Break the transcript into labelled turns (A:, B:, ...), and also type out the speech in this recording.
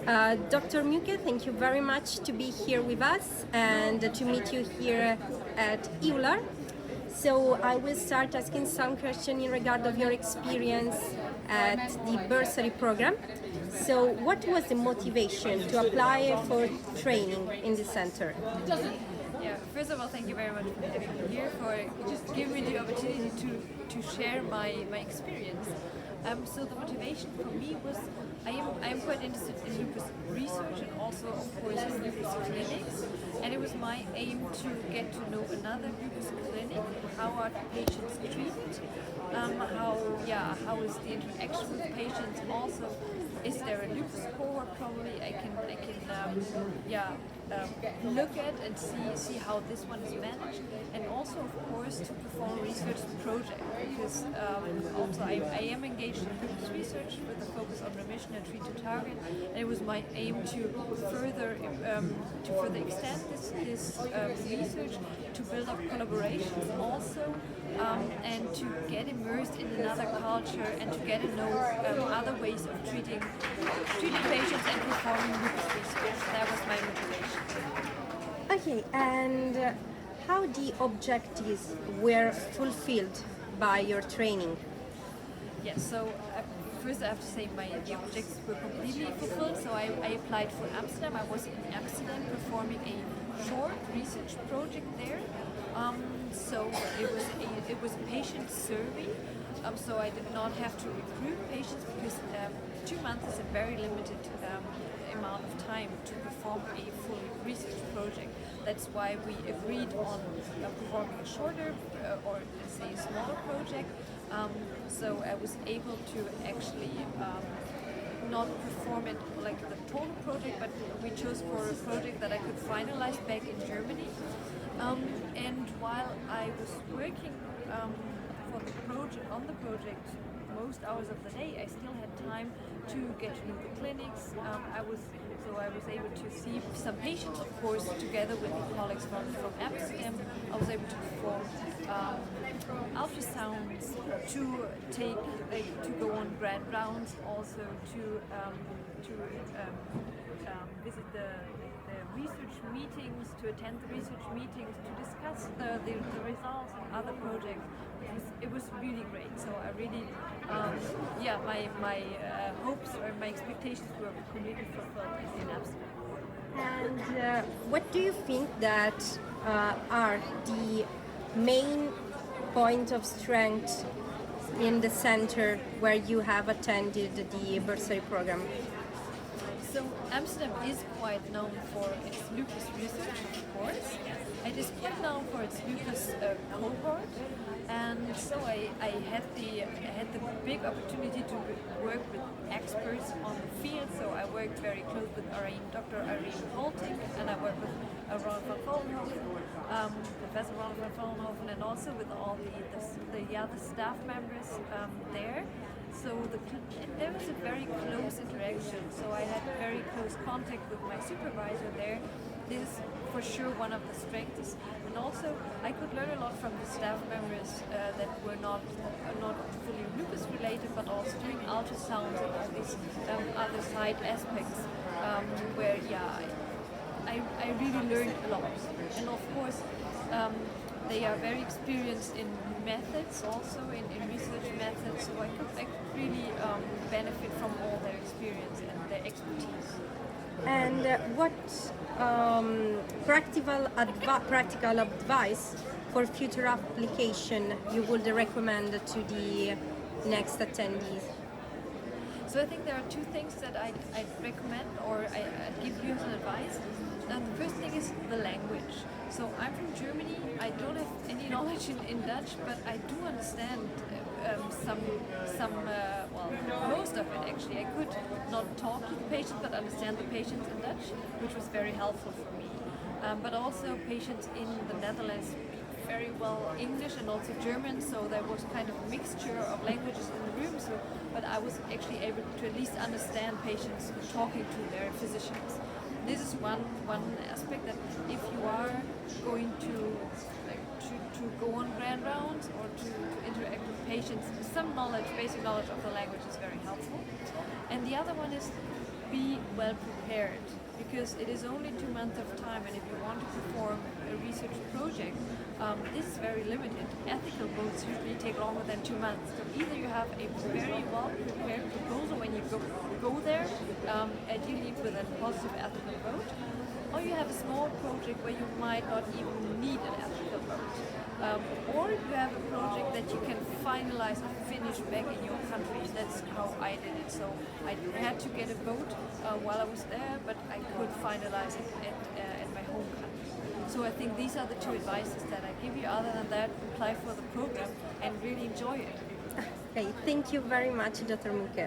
A: Dr. Mucke, thank you very much to be here with us and to meet you here at EULAR. So I will start asking some questions in regard of your experience at the Bursary program. So what was the motivation to apply for training in the center?
B: Yeah, first of all, thank you very much for having me here, for just giving me the opportunity to share my experience. So the motivation for me was I am quite interested in lupus research and also, of course, in lupus clinics. And it was my aim to get to know another lupus clinic, how are patients treated, how is the interaction with patients. Also, is there a lupus cohort? Probably I can look at and see how this one is managed, and also of course to perform a research project, because also I am engaged in lupus research with a focus on remission and treat to target, and it was my aim to further extend this research, to build up collaborations also, and to get immersed in another culture and to get to know other ways of treating patients and performing lupus research. That was my motivation.
A: Okay, and how the objectives were fulfilled by your training?
B: Yes, so first I have to say the objectives were completely fulfilled. So I applied for Amsterdam. I was in Amsterdam performing a short research project there. So it was a patient survey. So I did not have to recruit patients, because 2 months is a very limited amount of time to perform a full research project. That's why we agreed on performing a shorter or let's say a smaller project. So I was able to actually not perform it like the total project, but we chose for a project that I could finalize back in Germany. And while I was working on the project most hours of the day, I still had time to get to know the clinics. I was able to see some patients, of course, together with the colleagues from Amsterdam. I was able to perform ultrasounds, to go on grand rounds, also to visit the research meetings, to attend the research meetings, to discuss the results of other projects. It was really great. So I really, my hopes or my expectations were completely fulfilled in Amsterdam.
A: And what do you think that are the main point of strength in the center where you have attended the Bursary program?
B: So Amsterdam is quite known for its lupus research, of course. It is quite known for its lupus cohort, and so I had the big opportunity to work with experts on the field. So I worked very close with Dr. Irene Holting, and I worked with Ronald van Vollenhoven, Professor Ronald van Vollenhoven, and also with all the other staff members there. So there was a very close interaction. So I had very close contact with my supervisor there. This is for sure one of the strengths. And also I could learn a lot from the staff members that were not fully lupus related, but also doing ultrasounds and all these other side aspects where I really learned a lot. And of course they are very experienced in methods, also in research methods, so I could really benefit from all their experience and their expertise.
A: And what practical advice for future application you would recommend to the next attendees?
B: So I think there are two things that I'd recommend, or I'd give you as an advice. The first thing is the language. So I'm from Germany. I don't have any knowledge in Dutch, but I do understand most of it actually. I could not talk to the patient, but understand the patients in Dutch, which was very helpful for me. But also patients in the Netherlands speak very well English and also German, so there was kind of a mixture of languages in the room. But I was actually able to at least understand patients talking to their physicians. This is one aspect, that if you are going to go on grand rounds or to interact with patients, some basic knowledge of the language is very helpful. And the other one is be well prepared, because it is only 2 months of time, and if you want to perform a research project, this is very limited. Ethical votes usually take longer than 2 months. So either you have a very well prepared proposal when you go there, ideally with a positive ethical vote, or you have a small project where you might not even need an ethical vote. Or you have a project that you can finalize and finish back in your country. That's how I did it. So I had to get a vote while I was there, but I could finalize it at my home country. So I think these are the two advices that I give you. Other than that, apply for the program and really enjoy it.
A: Okay, thank you very much, Dr. Mucke.